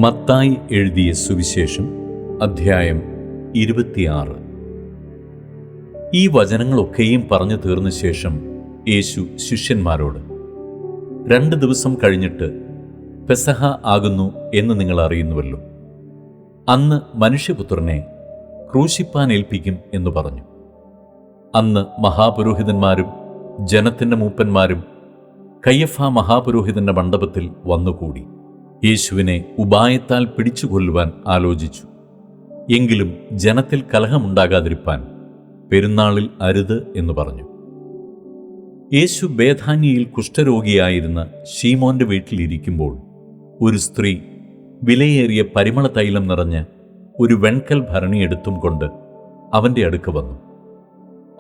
മത്തായി എഴുതിയ സുവിശേഷം അധ്യായം 26. ഈ വചനങ്ങളൊക്കെയും പറഞ്ഞു തീർന്ന ശേഷം യേശു ശിഷ്യന്മാരോട്, 2 ദിവസം കഴിഞ്ഞിട്ട് പെസഹ ആകുന്നു എന്ന് നിങ്ങൾ അറിയുന്നുവല്ലോ. അന്ന് മനുഷ്യപുത്രനെ ക്രൂശിപ്പാൻ ഏൽപ്പിക്കും എന്ന് പറഞ്ഞു. അന്ന് മഹാപുരോഹിതന്മാരും ജനത്തിൻ്റെ മൂപ്പന്മാരും കയ്യഫാ മഹാപുരോഹിതന്റെ മണ്ഡപത്തിൽ വന്നുകൂടി യേശുവിനെ ഉപായത്താൽ പിടിച്ചു കൊല്ലുവാൻ ആലോചിച്ചു. എങ്കിലും ജനത്തിൽ കലഹമുണ്ടാകാതിരിപ്പാൻ പെരുന്നാളിൽ അരുത് എന്ന് പറഞ്ഞു. യേശു ബേഥാന്യയിൽ കുഷ്ഠരോഗിയായിരുന്ന ശീമോന്റെ വീട്ടിലിരിക്കുമ്പോൾ ഒരു സ്ത്രീ വിലയേറിയ പരിമള തൈലം നിറഞ്ഞ ഒരു വെൺകൽ ഭരണി എടുത്തും കൊണ്ട് അവൻ്റെ അടുക്ക വന്നു.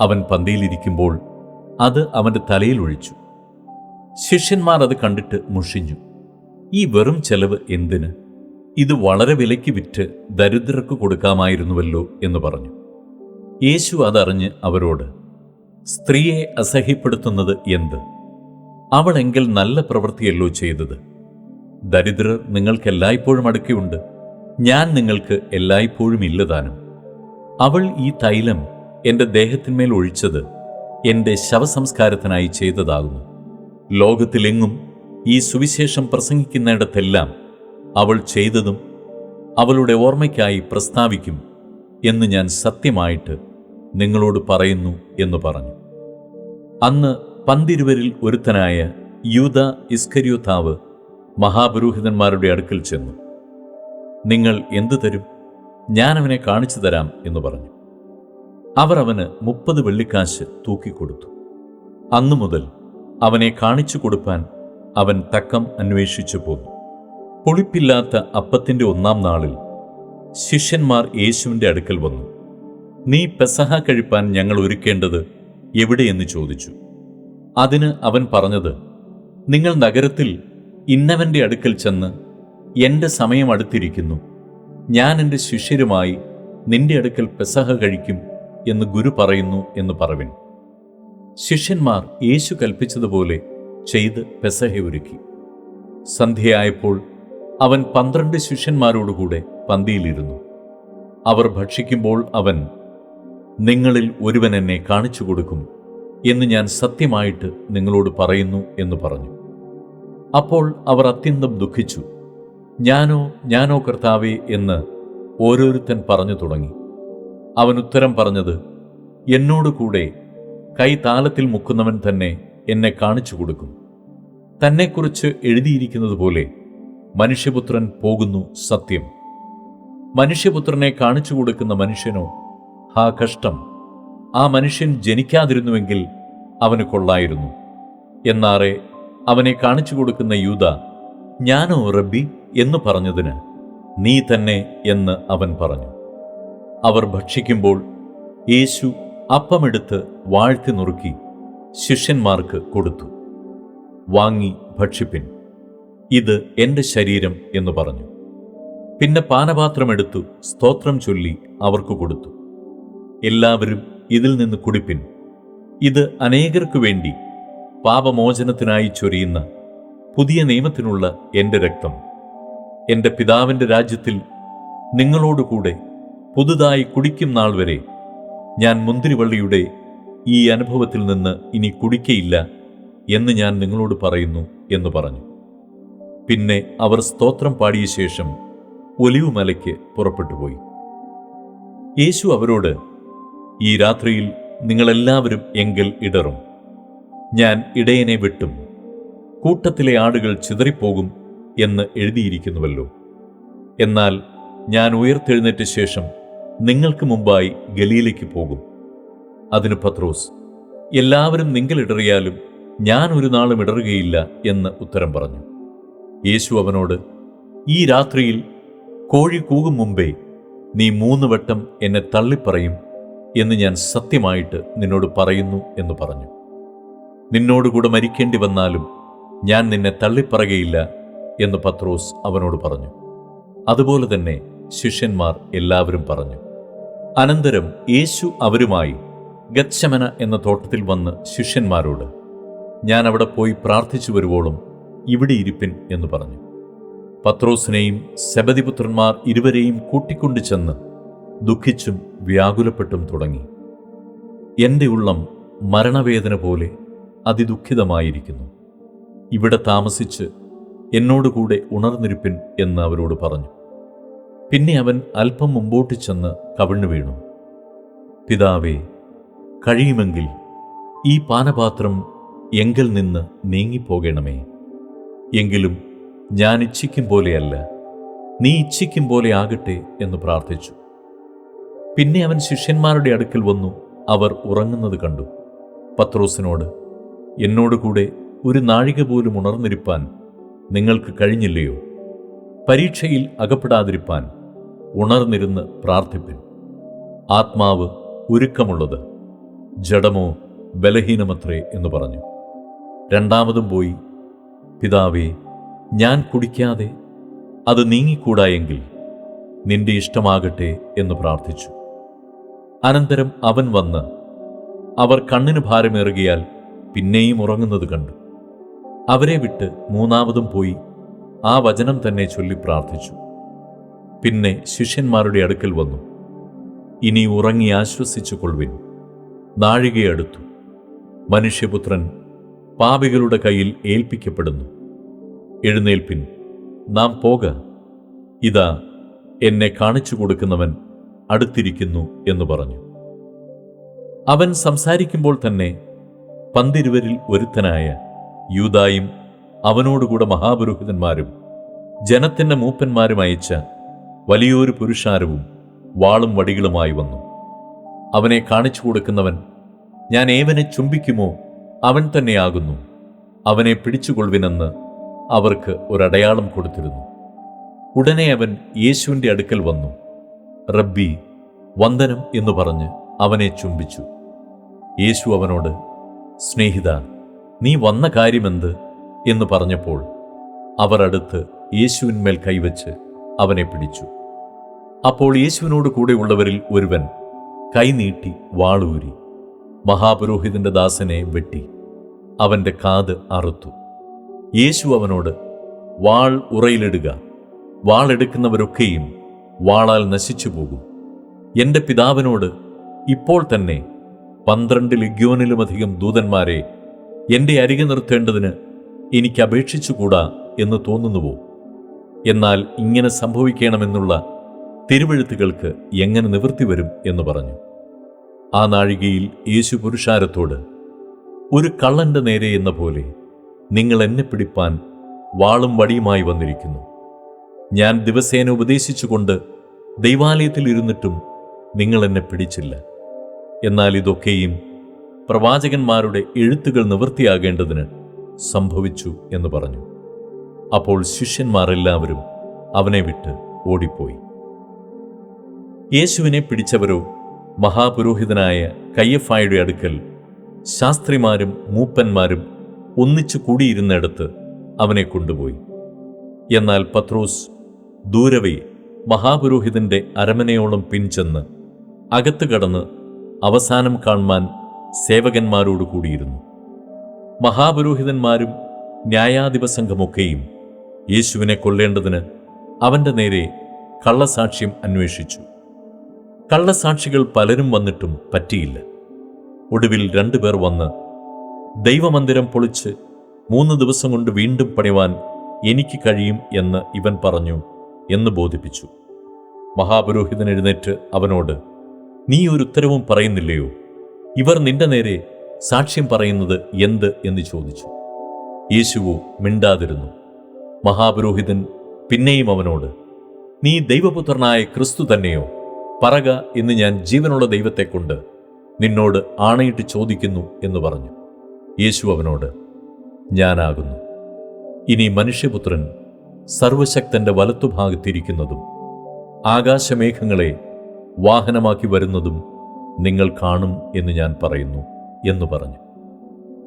അവൻ പന്തിയിലിരിക്കുമ്പോൾ അത് അവൻ്റെ തലയിൽ ഒഴിച്ചു. ശിഷ്യന്മാർ അത് കണ്ടിട്ട് മുഷിഞ്ഞു. ഈ വെറും ചെലവ് എന്തിന്? ഇത് വളരെ വിലയ്ക്ക് വിറ്റ് ദരിദ്രർക്ക് കൊടുക്കാമായിരുന്നുവല്ലോ എന്ന് പറഞ്ഞു. യേശു അതറിഞ്ഞ് അവരോട്, സ്ത്രീയെ അസഹ്യപ്പെടുത്തുന്നത് എന്ത്? അവളെങ്കിൽ നല്ല പ്രവൃത്തിയല്ലോ ചെയ്തത്. ദരിദ്രർ നിങ്ങൾക്ക് എല്ലായ്പ്പോഴും അടുക്കെയുണ്ട്, ഞാൻ നിങ്ങൾക്ക് എല്ലായ്പ്പോഴും ഇല്ലതാനും. അവൾ ഈ തൈലം എൻ്റെ ദേഹത്തിന്മേൽ ഒഴിച്ചത് എൻ്റെ ശവസംസ്കാരത്തിനായി ചെയ്തതാകുന്നു. ലോകത്തിലെങ്ങും ഈ സുവിശേഷം പ്രസംഗിക്കുന്നിടത്തെല്ലാം അവൾ ചെയ്തതും അവളുടെ ഓർമ്മയ്ക്കായി പ്രസ്താവിക്കും എന്ന് ഞാൻ സത്യമായിട്ട് നിങ്ങളോട് പറയുന്നു എന്ന് പറഞ്ഞു. അന്ന് 12 ഒരുത്തനായ യൂദാ ഇസ്കര്യോത്താവ് മഹാപുരോഹിതന്മാരുടെ അടുക്കൽ ചെന്നു. നിങ്ങൾ എന്തു തരും? ഞാൻ അവനെ കാണിച്ചു തരാം എന്ന് പറഞ്ഞു. അവർ അവന് 30 വെള്ളിക്കാശ് തൂക്കിക്കൊടുത്തു. അന്നു മുതൽ അവനെ കാണിച്ചു കൊടുപ്പാൻ അവൻ തക്കം അന്വേഷിച്ചു പോന്നു. പുളിപ്പില്ലാത്ത അപ്പത്തിൻ്റെ 1-ാം നാളിൽ ശിഷ്യന്മാർ യേശുവിൻ്റെ അടുക്കൽ വന്നു. നീ പെസഹ കഴിപ്പാൻ ഞങ്ങൾ ഒരുക്കേണ്ടത് എവിടെയെന്ന് ചോദിച്ചു. അതിന് അവൻ പറഞ്ഞത്, നിങ്ങൾ നഗരത്തിൽ ഇന്നവൻ്റെ അടുക്കൽ ചെന്ന്, എൻ്റെ സമയം അടുത്തിരിക്കുന്നു, ഞാൻ എൻ്റെ ശിഷ്യരുമായി നിന്റെ അടുക്കൽ പെസഹ കഴിക്കും എന്ന് ഗുരു പറയുന്നു എന്ന് പറവിൻ. ശിഷ്യന്മാർ യേശു കൽപ്പിച്ചതുപോലെ ചെയ്ത് പെസഹ ഒരുക്കി. സന്ധ്യയായപ്പോൾ അവൻ 12 ശിഷ്യന്മാരോടുകൂടെ പന്തിയിലിരുന്നു. അവർ ഭക്ഷിക്കുമ്പോൾ അവൻ, നിങ്ങളിൽ ഒരുവൻ എന്നെ കാണിച്ചു കൊടുക്കും എന്ന് ഞാൻ സത്യമായിട്ട് നിങ്ങളോട് പറയുന്നു എന്ന് പറഞ്ഞു. അപ്പോൾ അവർ അത്യന്തം ദുഃഖിച്ചു. ഞാനോ കർത്താവേ എന്ന് ഓരോരുത്തൻ പറഞ്ഞു തുടങ്ങി. അവൻ ഉത്തരം പറഞ്ഞത്, എന്നോടുകൂടെ കൈ താലത്തിൽ മുക്കുന്നവൻ തന്നെ എന്നെ കാണിച്ചു കൊടുക്കും. തന്നെക്കുറിച്ച് എഴുതിയിരിക്കുന്നത് പോലെ മനുഷ്യപുത്രൻ പോകുന്നു സത്യം. മനുഷ്യപുത്രനെ കാണിച്ചു കൊടുക്കുന്ന മനുഷ്യനോ, ഹാ കഷ്ടം! ആ മനുഷ്യൻ ജനിക്കാതിരുന്നുവെങ്കിൽ അവന് കൊള്ളായിരുന്നു. എന്നാറെ അവനെ കാണിച്ചു കൊടുക്കുന്ന യൂദാ, ഞാനോ റബ്ബി എന്ന് പറഞ്ഞതിന്, നീ തന്നെ എന്ന് അവൻ പറഞ്ഞു. അവർ ഭക്ഷിക്കുമ്പോൾ യേശു അപ്പമെടുത്ത് വാഴ്ത്തി നുറുക്കി ശിഷ്യന്മാർക്ക് കൊടുത്തു. വാങ്ങി ഭക്ഷിപ്പിൻ, ഇത് എൻ്റെ ശരീരം എന്ന് പറഞ്ഞു. പിന്നെ പാനപാത്രമെടുത്തു സ്തോത്രം ചൊല്ലി അവർക്ക് കൊടുത്തു. എല്ലാവരും ഇതിൽ നിന്ന് കുടിപ്പിൻ, ഇത് അനേകർക്കു വേണ്ടി പാപമോചനത്തിനായി ചൊരിയുന്ന പുതിയ നിയമത്തിനുള്ള എൻ്റെ രക്തം. എൻ്റെ പിതാവിൻ്റെ രാജ്യത്തിൽ നിങ്ങളോടുകൂടെ പുതുതായി കുടിക്കും നാൾ വരെ ഞാൻ മുന്തിരിവള്ളിയുടെ ഈ അനുഭവത്തിൽ നിന്ന് ഇനി കുടിക്കയില്ല എന്ന് ഞാൻ നിങ്ങളോട് പറയുന്നു എന്ന് പറഞ്ഞു. പിന്നെ അവർ സ്തോത്രം പാടിയ ശേഷം ഒലിവുമലയ്ക്ക് പുറപ്പെട്ടുപോയി. യേശു അവരോട്, ഈ രാത്രിയിൽ നിങ്ങളെല്ലാവരും എങ്കിൽ ഇടറും. ഞാൻ ഇടയനെ വെട്ടും, കൂട്ടത്തിലെ ആടുകൾ ചിതറിപ്പോകും എന്ന് എഴുതിയിരിക്കുന്നുവല്ലോ. എന്നാൽ ഞാൻ ഉയർത്തെഴുന്നേറ്റ ശേഷം നിങ്ങൾക്ക് മുമ്പായി ഗലീലയ്ക്ക് പോകും. അതിന് പത്രോസ്, എല്ലാവരും നിങ്ങളിടറിയാലും ഞാൻ ഒരു നാളും ഇടറുകയില്ല എന്ന് ഉത്തരം പറഞ്ഞു. യേശു അവനോട്, ഈ രാത്രിയിൽ കോഴി കൂകും മുമ്പേ നീ 3 വട്ടം എന്നെ തള്ളിപ്പറയും എന്ന് ഞാൻ സത്യമായിട്ട് നിന്നോട് പറയുന്നു എന്ന് പറഞ്ഞു. നിന്നോടുകൂടെ മരിക്കേണ്ടി വന്നാലും ഞാൻ നിന്നെ തള്ളിപ്പറകയില്ല എന്ന് പത്രോസ് അവനോട് പറഞ്ഞു. അതുപോലെ തന്നെ ശിഷ്യന്മാർ എല്ലാവരും പറഞ്ഞു. അനന്തരം യേശു അവരുമായി ഗത്ശമന എന്ന തോട്ടത്തിൽ വന്ന് ശിഷ്യന്മാരോട്, ഞാൻ അവിടെ പോയി പ്രാർത്ഥിച്ചു വരുവോളം ഇവിടെ ഇരിപ്പിൻ എന്ന് പറഞ്ഞു. പത്രോസിനെയും സെബദിപുത്രന്മാർ ഇരുവരെയും കൂട്ടിക്കൊണ്ടു ചെന്ന് ദുഃഖിച്ചും വ്യാകുലപ്പെട്ടും തുടങ്ങി. എൻ്റെ ഉള്ളം മരണവേദന പോലെ അതിദുഃഖിതമായിരിക്കുന്നു. ഇവിടെ താമസിച്ച് എന്നോടുകൂടെ ഉണർന്നിരിപ്പിൻ എന്ന് അവരോട് പറഞ്ഞു. പിന്നെ അവൻ അല്പം മുമ്പോട്ട് ചെന്ന് കവിണ്ണു വീണു. പിതാവേ, കഴിയുമെങ്കിൽ ഈ പാനപാത്രം എങ്കിൽ നിന്ന് നീങ്ങിപ്പോകണമേ. എങ്കിലും ഞാൻ ഇച്ഛിക്കും പോലെയല്ല, നീ ഇച്ഛിക്കും പോലെ ആകട്ടെ എന്ന് പ്രാർത്ഥിച്ചു. പിന്നെ അവൻ ശിഷ്യന്മാരുടെ അടുക്കൽ വന്നു അവർ ഉറങ്ങുന്നത് കണ്ടു. പത്രോസിനോട്, എന്നോടുകൂടെ ഒരു നാഴിക പോലും ഉണർന്നിരിപ്പാൻ നിങ്ങൾക്ക് കഴിഞ്ഞില്ലയോ? പരീക്ഷയിൽ അകപ്പെടാതിരിപ്പാൻ ഉണർന്നിരുന്ന് പ്രാർത്ഥിപ്പിൻ. ആത്മാവ് ഒരുക്കമുള്ളത്, ജഡമോ ബലഹീനമത്രേ എന്ന് പറഞ്ഞു. രണ്ടാമതും പോയി, പിതാവേ, ഞാൻ കുടിക്കാതെ അത് നീങ്ങിക്കൂടായെങ്കിൽ നിന്റെ ഇഷ്ടമാകട്ടെ എന്ന് പ്രാർത്ഥിച്ചു. അനന്തരം അവൻ വന്ന് അവർ കണ്ണിന് ഭാരമേറുകയാൽ പിന്നെയും ഉറങ്ങുന്നത് കണ്ടു. അവരെ വിട്ട് മൂന്നാമതും പോയി ആ വചനം തന്നെ ചൊല്ലി പ്രാർത്ഥിച്ചു. പിന്നെ ശിഷ്യന്മാരുടെ അടുക്കൽ വന്നു, ഇനി ഉറങ്ങി ആശ്വസിച്ചു കൊള്ളുവിൻ, നാഴികയടുത്തു, മനുഷ്യപുത്രൻ പാപികളുടെ കയ്യിൽ ഏൽപ്പിക്കപ്പെടുന്നു. എഴുന്നേൽപ്പിൻ, നാം പോക, ഇതാ എന്നെ കാണിച്ചു കൊടുക്കുന്നവൻ അടുത്തിരിക്കുന്നു എന്ന് പറഞ്ഞു. അവൻ സംസാരിക്കുമ്പോൾ തന്നെ 12 ഒരുത്തനായ യൂദായും അവനോടുകൂടെ മഹാപുരോഹിതന്മാരും ജനത്തിൻ്റെ മൂപ്പന്മാരും അയച്ച വലിയൊരു പുരുഷാരവും വാളും വടികളുമായി വന്നു. അവനെ കാണിച്ചു കൊടുക്കുന്നവൻ, ഞാൻ ഏവനെ ചുംബിക്കുമോ അവൻ തന്നെയാകുന്നു, അവനെ പിടിച്ചുകൊള്ളുവിനെന്ന് അവർക്ക് ഒരടയാളം കൊടുത്തിരുന്നു. ഉടനെ അവൻ യേശുവിൻ്റെ അടുക്കൽ വന്നു, റബ്ബി, വന്ദനം എന്ന് പറഞ്ഞ് അവനെ ചുംബിച്ചു. യേശു അവനോട്, സ്നേഹിത, നീ വന്ന കാര്യമെന്ത് എന്ന് പറഞ്ഞപ്പോൾ അവർ അടുത്ത് യേശുവിന്മേൽ കൈവച്ച് അവനെ പിടിച്ചു. അപ്പോൾ യേശുവിനോട് കൂടെയുള്ളവരിൽ ഒരുവൻ കൈനീട്ടി വാളൂരി മഹാപുരോഹിതന്റെ ദാസനെ വെട്ടി അവന്റെ കാത് അറുത്തു. യേശു അവനോട്, വാൾ ഉറയിലിടുക, വാളെടുക്കുന്നവരൊക്കെയും വാളാൽ നശിച്ചു പോകും. എൻ്റെ പിതാവിനോട് ഇപ്പോൾ തന്നെ 12 ലഗ്യോനിലുമധികം ദൂതന്മാരെ എൻ്റെ അരികെ നിർത്തേണ്ടതിന് എനിക്ക് അപേക്ഷിച്ചുകൂടാ എന്ന് തോന്നുന്നുവോ? എന്നാൽ ഇങ്ങനെ സംഭവിക്കണമെന്നുള്ള തിരുവെഴുത്തുകൾക്ക് എങ്ങനെ നിവൃത്തി വരും എന്ന് പറഞ്ഞു. ആ നാഴികയിൽ യേശു പുരുഷാരത്തോട്, ഒരു കള്ളന്റെ നേരെ എന്ന പോലെ നിങ്ങൾ എന്നെ പിടിപ്പാൻ വാളും വടിയുമായി വന്നിരിക്കുന്നു. ഞാൻ ദിവസേന ഉപദേശിച്ചുകൊണ്ട് ദൈവാലയത്തിൽ ഇരുന്നിട്ടും നിങ്ങൾ എന്നെ പിടിച്ചില്ല. എന്നാൽ ഇതൊക്കെയും പ്രവാചകന്മാരുടെ എഴുത്തുകൾ നിവൃത്തിയാകേണ്ടതിന് സംഭവിച്ചു എന്ന് പറഞ്ഞു. അപ്പോൾ ശിഷ്യന്മാർ എല്ലാവരും അവനെ വിട്ട് ഓടിപ്പോയി. യേശുവിനെ പിടിച്ചവരോ മഹാപുരോഹിതനായ കയ്യഫായുടെ അടുക്കൽ ശാസ്ത്രിമാരും മൂപ്പന്മാരും ഒന്നിച്ചു കൂടിയിരുന്നിടത്ത് അവനെ കൊണ്ടുപോയി. എന്നാൽ പത്രോസ് ദൂരവേ മഹാപുരോഹിതന്റെ അരമനയോളം പിൻചെന്ന് അകത്ത് കടന്ന് അവസാനം കാണുവാൻ സേവകന്മാരോട് കൂടിയിരുന്നു. മഹാപുരോഹിതന്മാരും ന്യായാധിപസംഘമൊക്കെയും യേശുവിനെ കൊല്ലേണ്ടതിന് അവന്റെ നേരെ കള്ളസാക്ഷ്യം അന്വേഷിച്ചു. കള്ളസാക്ഷികൾ പലരും വന്നിട്ടും പറ്റിയില്ല. ഒടുവിൽ 2 പേർ വന്ന്, ദൈവമന്ദിരം പൊളിച്ച് 3 ദിവസം കൊണ്ട് വീണ്ടും പണിവാൻ എനിക്ക് കഴിയും എന്ന് ഇവൻ പറഞ്ഞു എന്ന് ബോധിപ്പിച്ചു. മഹാപുരോഹിതൻ എഴുന്നേറ്റ് അവനോട്, നീ ഒരു ഉത്തരവും പറയുന്നില്ലയോ? ഇവർ നിന്റെ നേരെ സാക്ഷ്യം പറയുന്നത് എന്ത് എന്ന് ചോദിച്ചു. യേശുവോ മിണ്ടാതിരുന്നു. മഹാപുരോഹിതൻ പിന്നെയും അവനോട്, നീ ദൈവപുത്രനായ ക്രിസ്തു തന്നെയോ? പറക എന്ന് ഞാൻ ജീവനുള്ള ദൈവത്തെക്കൊണ്ട് നിന്നോട് ആണയിട്ട് ചോദിക്കുന്നു എന്ന് പറഞ്ഞു. യേശു അവനോട്, ഞാനാകുന്നു. ഇനി മനുഷ്യപുത്രൻ സർവശക്തന്റെ വലത്തുഭാഗത്തിരിക്കുന്നതും ആകാശമേഘങ്ങളെ വാഹനമാക്കി വരുന്നതും നിങ്ങൾ കാണും എന്ന് ഞാൻ പറയുന്നു എന്ന് പറഞ്ഞു.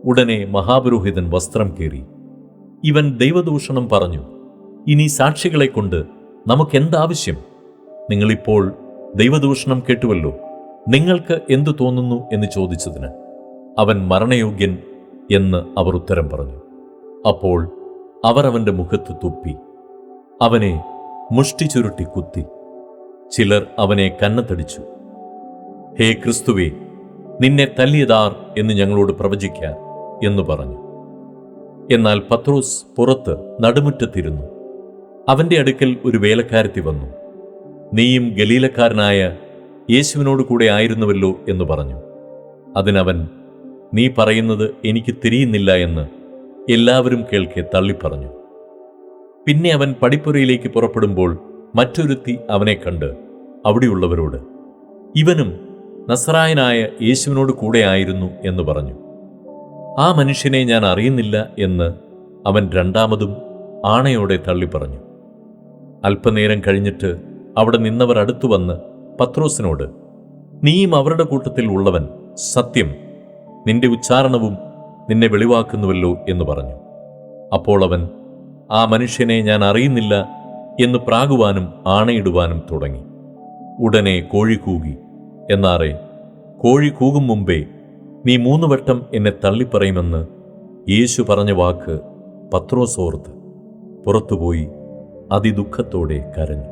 ഉടനെ മഹാപുരോഹിതൻ വസ്ത്രം കീറി, ഇവൻ ദൈവദൂഷണം പറഞ്ഞു, ഇനി സാക്ഷികളെ കൊണ്ട് നമുക്കെന്താവശ്യം? നിങ്ങളിപ്പോൾ ദൈവദൂഷണം കേട്ടുവല്ലോ, നിങ്ങൾക്ക് എന്തു തോന്നുന്നു എന്ന് ചോദിച്ചതിന് അവൻ മരണയോഗ്യൻ എന്ന് അവർ ഉത്തരം പറഞ്ഞു. അപ്പോൾ അവർ അവന്റെ മുഖത്ത് തുപ്പി. അവനെ മുഷ്ടി ചുരുട്ടി കുത്തി. ചിലർ അവനെ കന്നത്തടിച്ചു. ഹേ ക്രിസ്തുവേ, നിന്നെ തല്ലിയതാർ എന്ന് ഞങ്ങളോട് പ്രവചിക്ക എന്നു പറഞ്ഞു. എന്നാൽ പത്രോസ് പുറത്ത് നടുമുറ്റത്തിരുന്നു. അവന്റെ അടുക്കൽ ഒരു വേലക്കാരത്തി വന്നു. നീയും ഗലീലക്കാരനായ യേശുവിനോട് കൂടെ ആയിരുന്നുവല്ലോ എന്ന് പറഞ്ഞു. അതിനവൻ, നീ പറയുന്നത് എനിക്ക് തിരിയുന്നില്ല എന്ന് എല്ലാവരും കേൾക്കെ തള്ളിപ്പറഞ്ഞു. പിന്നെ അവൻ പടിപ്പുരയിലേക്ക് പുറപ്പെടുമ്പോൾ മറ്റൊരുത്തി അവനെ കണ്ട് അവിടെയുള്ളവരോട്, ഇവനും നസറായനായ യേശുവിനോട് കൂടെ ആയിരുന്നു എന്ന് പറഞ്ഞു. ആ മനുഷ്യനെ ഞാൻ അറിയുന്നില്ല എന്ന് അവൻ രണ്ടാമതും ആണയോടെ തള്ളിപ്പറഞ്ഞു. അല്പനേരം കഴിഞ്ഞിട്ട് അവിടെ നിന്നവർ അടുത്തു വന്ന് പത്രോസിനോട്, നീയും അവരുടെ കൂട്ടത്തിൽ ഉള്ളവൻ, സത്യം, നിന്റെ ഉച്ചാരണവും നിന്നെ വെളിവാക്കുന്നുവല്ലോ എന്ന് പറഞ്ഞു. അപ്പോൾ അവൻ, ആ മനുഷ്യനെ ഞാൻ അറിയുന്നില്ല എന്ന് പ്രാകുവാനും ആണയിടുവാനും തുടങ്ങി. ഉടനെ കോഴി കൂകി. എന്നാറെ കോഴി കൂകും മുമ്പേ നീ 3 വട്ടം എന്നെ തള്ളിപ്പറയുമെന്ന് യേശു പറഞ്ഞ വാക്ക് പത്രോസ് ഓർത്ത് പുറത്തുപോയി അതിദുഃഖത്തോടെ കരഞ്ഞു.